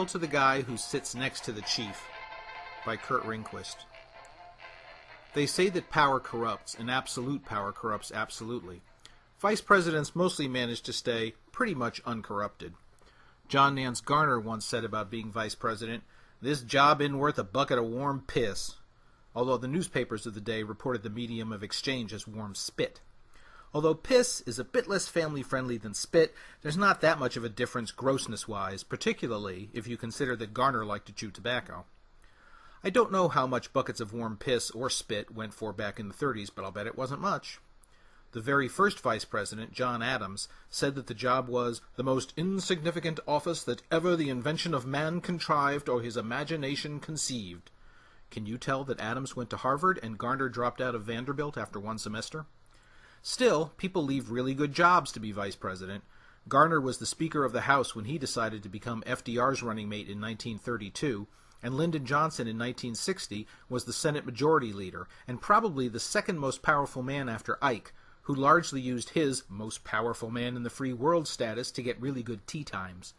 Hail to the Guy Who Sits Next to the Chief by Kurt Ringquist. They say that power corrupts, and absolute power corrupts absolutely. Vice presidents mostly manage to stay pretty much uncorrupted. John Nance Garner once said about being vice president, "This job isn't worth a bucket of warm piss," although the newspapers of the day reported the medium of exchange as warm spit. Although piss is a bit less family-friendly than spit, there's not that much of a difference grossness-wise, particularly if you consider that Garner liked to chew tobacco. I don't know how much buckets of warm piss or spit went for back in the 30s, but I'll bet it wasn't much. The very first vice president, John Adams, said that the job was the most insignificant office that ever the invention of man contrived or his imagination conceived. Can you tell that Adams went to Harvard and Garner dropped out of Vanderbilt after one semester? Still, people leave really good jobs to be vice president. Garner was the Speaker of the House when he decided to become FDR's running mate in 1932, and Lyndon Johnson in 1960 was the Senate Majority Leader, and probably the second most powerful man after Ike, who largely used his most powerful man in the free world status to get really good tea times.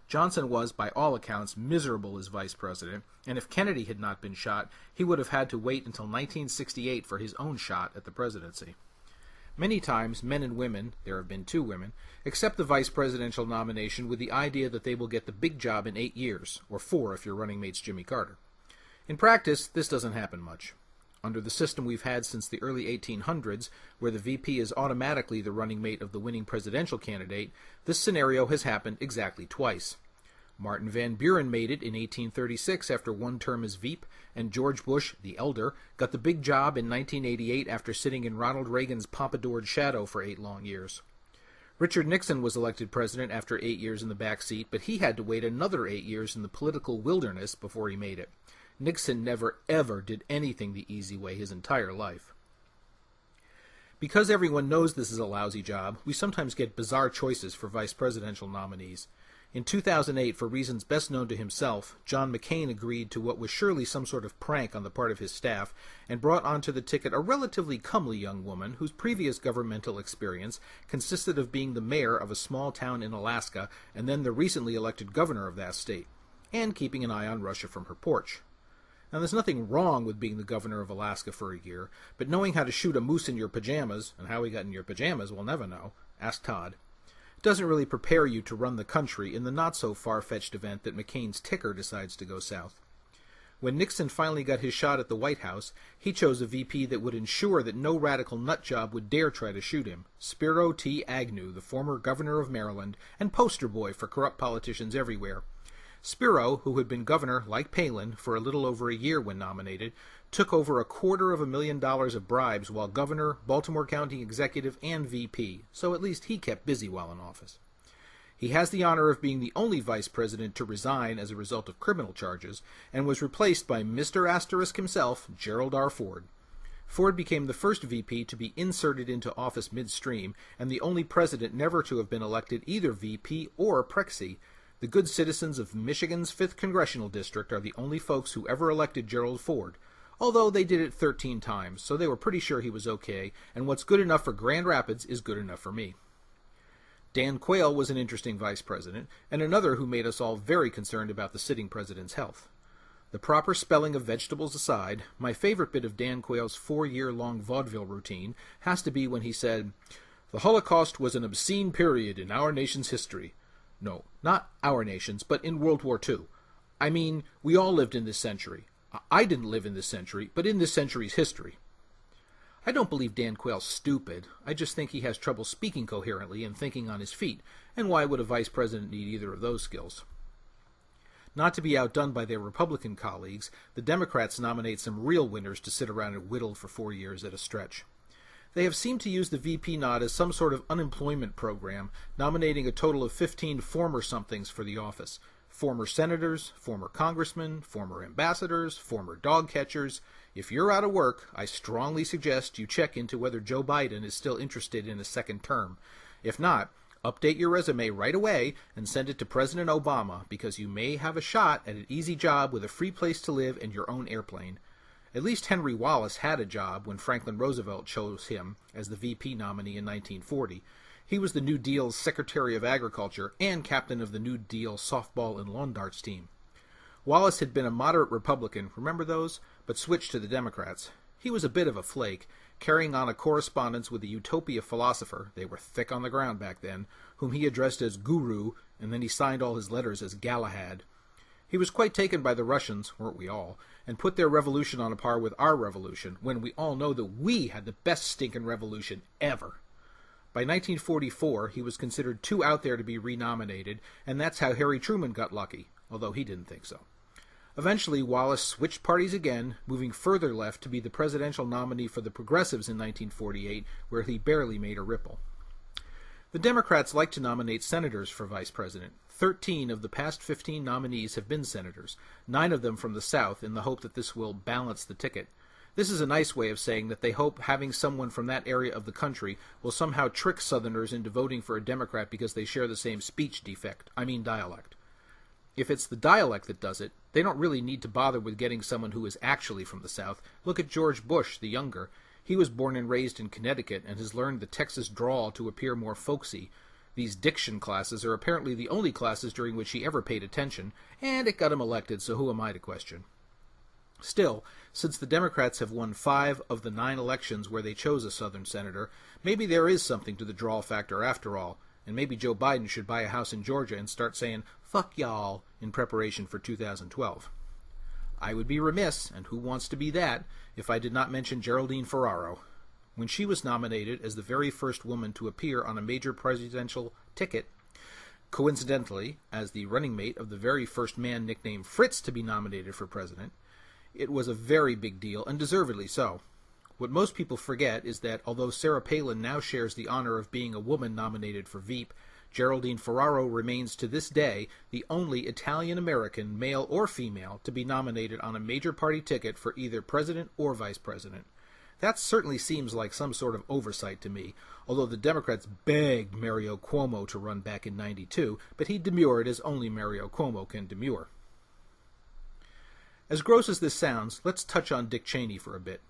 Johnson was, by all accounts, miserable as vice president, and if Kennedy had not been shot, he would have had to wait until 1968 for his own shot at the presidency. Many times, men and women, there have been 2 women, accept the vice presidential nomination with the idea that they will get the big job in 8 years, or 4 if your running mate's Jimmy Carter. In practice, this doesn't happen much. Under the system we've had since the early 1800s, where the VP is automatically the running mate of the winning presidential candidate, this scenario has happened exactly twice. Martin Van Buren made it in 1836 after one term as Veep, and George Bush, the elder, got the big job in 1988 after sitting in Ronald Reagan's pompadoured shadow for 8 long years. Richard Nixon was elected president after 8 years in the back seat, but he had to wait another 8 years in the political wilderness before he made it. Nixon never ever did anything the easy way his entire life. Because everyone knows this is a lousy job, we sometimes get bizarre choices for vice presidential nominees. In 2008, for reasons best known to himself, John McCain agreed to what was surely some sort of prank on the part of his staff and brought onto the ticket a relatively comely young woman whose previous governmental experience consisted of being the mayor of a small town in Alaska and then the recently elected governor of that state, and keeping an eye on Russia from her porch. Now, there's nothing wrong with being the governor of Alaska for a year, but knowing how to shoot a moose in your pajamas, and how he got in your pajamas we'll never know, ask Todd, doesn't really prepare you to run the country in the not-so-far-fetched event that McCain's ticker decides to go south. When Nixon finally got his shot at the White House, he chose a VP that would ensure that no radical nutjob would dare try to shoot him, Spiro T. Agnew, the former governor of Maryland and poster boy for corrupt politicians everywhere. Spiro, who had been governor, like Palin, for a little over a year when nominated, took over $250,000 of bribes while governor, Baltimore County executive, and VP, so at least he kept busy while in office. He has the honor of being the only vice president to resign as a result of criminal charges, and was replaced by Mr. Asterisk himself, Gerald R. Ford. Ford became the first VP to be inserted into office midstream, and the only president never to have been elected either VP or Prexy. The good citizens of Michigan's 5th Congressional District are the only folks who ever elected Gerald Ford, although they did it 13 times, so they were pretty sure he was okay, and what's good enough for Grand Rapids is good enough for me. Dan Quayle was an interesting vice president, and another who made us all very concerned about the sitting president's health. The proper spelling of vegetables aside, my favorite bit of Dan Quayle's 4-year-long vaudeville routine has to be when he said, "The Holocaust was an obscene period in our nation's history." No, not our nation's, but in World War II. I mean, we all lived in this century. I didn't live in this century, but in this century's history. I don't believe Dan Quayle's stupid. I just think he has trouble speaking coherently and thinking on his feet, and why would a vice president need either of those skills? Not to be outdone by their Republican colleagues, the Democrats nominate some real winners to sit around and whittle for 4 years at a stretch. They have seemed to use the VP nod as some sort of unemployment program, nominating a total of 15 former somethings for the office. Former senators, former congressmen, former ambassadors, former dog catchers. If you're out of work, I strongly suggest you check into whether Joe Biden is still interested in a second term. If not, update your resume right away and send it to President Obama, because you may have a shot at an easy job with a free place to live and your own airplane. At least Henry Wallace had a job when Franklin Roosevelt chose him as the VP nominee in 1940. He was the New Deal's Secretary of Agriculture and captain of the New Deal softball and lawn darts team. Wallace had been a moderate Republican, remember those, but switched to the Democrats. He was a bit of a flake, carrying on a correspondence with a utopia philosopher, they were thick on the ground back then, whom he addressed as Guru, and then he signed all his letters as Galahad. He was quite taken by the Russians, weren't we all, and put their revolution on a par with our revolution, when we all know that we had the best stinking revolution ever. By 1944, he was considered too out there to be renominated, and that's how Harry Truman got lucky, although he didn't think so. Eventually, Wallace switched parties again, moving further left to be the presidential nominee for the Progressives in 1948, where he barely made a ripple. The Democrats like to nominate senators for vice president. 13 of the past 15 nominees have been senators, 9 of them from the South, in the hope that this will balance the ticket. This is a nice way of saying that they hope having someone from that area of the country will somehow trick Southerners into voting for a Democrat because they share the same speech defect, dialect. If it's the dialect that does it, they don't really need to bother with getting someone who is actually from the South. Look at George Bush, the younger. He was born and raised in Connecticut and has learned the Texas drawl to appear more folksy. These diction classes are apparently the only classes during which he ever paid attention, and it got him elected, so who am I to question? Still, since the Democrats have won 5 of the 9 elections where they chose a Southern senator, maybe there is something to the drawl factor after all, and maybe Joe Biden should buy a house in Georgia and start saying, "Fuck y'all," in preparation for 2012. I would be remiss, and who wants to be that, if I did not mention Geraldine Ferraro. When she was nominated as the very first woman to appear on a major presidential ticket, coincidentally as the running mate of the very first man nicknamed Fritz to be nominated for president, it was a very big deal, and deservedly so. What most people forget is that although Sarah Palin now shares the honor of being a woman nominated for Veep, Geraldine Ferraro remains to this day the only Italian-American, male or female, to be nominated on a major party ticket for either president or vice president. That certainly seems like some sort of oversight to me, although the Democrats begged Mario Cuomo to run back in '92, but he demurred as only Mario Cuomo can demur. As gross as this sounds, let's touch on Dick Cheney for a bit.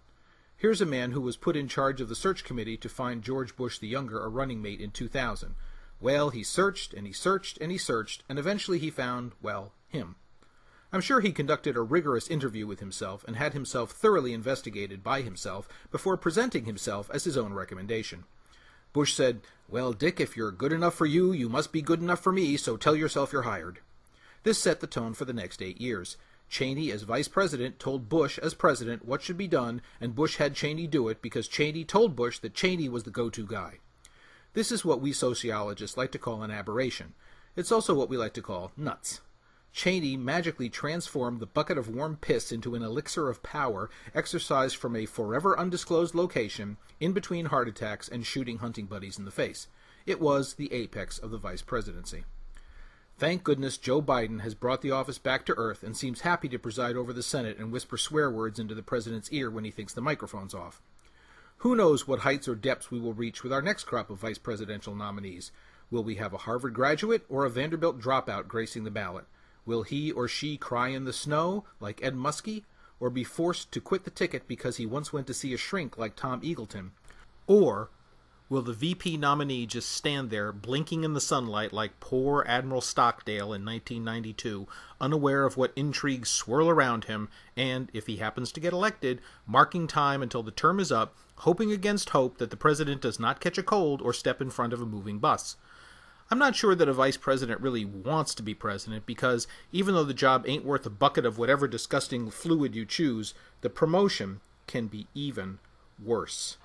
Here's a man who was put in charge of the search committee to find George Bush the Younger a running mate in 2000. Well, he searched, and he searched, and he searched, and eventually he found, well, him. I'm sure he conducted a rigorous interview with himself and had himself thoroughly investigated by himself before presenting himself as his own recommendation. Bush said, "Well, Dick, if you're good enough for you, you must be good enough for me, so tell yourself you're hired." This set the tone for the next 8 years. Cheney, as vice president, told Bush, as president, what should be done, and Bush had Cheney do it because Cheney told Bush that Cheney was the go-to guy. This is what we sociologists like to call an aberration. It's also what we like to call nuts. Cheney magically transformed the bucket of warm piss into an elixir of power exercised from a forever undisclosed location in between heart attacks and shooting hunting buddies in the face. It was the apex of the vice presidency. Thank goodness Joe Biden has brought the office back to earth and seems happy to preside over the Senate and whisper swear words into the president's ear when he thinks the microphone's off. Who knows what heights or depths we will reach with our next crop of vice presidential nominees? Will we have a Harvard graduate or a Vanderbilt dropout gracing the ballot? Will he or she cry in the snow, like Ed Muskie, or be forced to quit the ticket because he once went to see a shrink like Tom Eagleton? Or will the VP nominee just stand there, blinking in the sunlight like poor Admiral Stockdale in 1992, unaware of what intrigues swirl around him, and, if he happens to get elected, marking time until the term is up, hoping against hope that the president does not catch a cold or step in front of a moving bus? I'm not sure that a vice president really wants to be president because, even though the job ain't worth a bucket of whatever disgusting fluid you choose, the promotion can be even worse.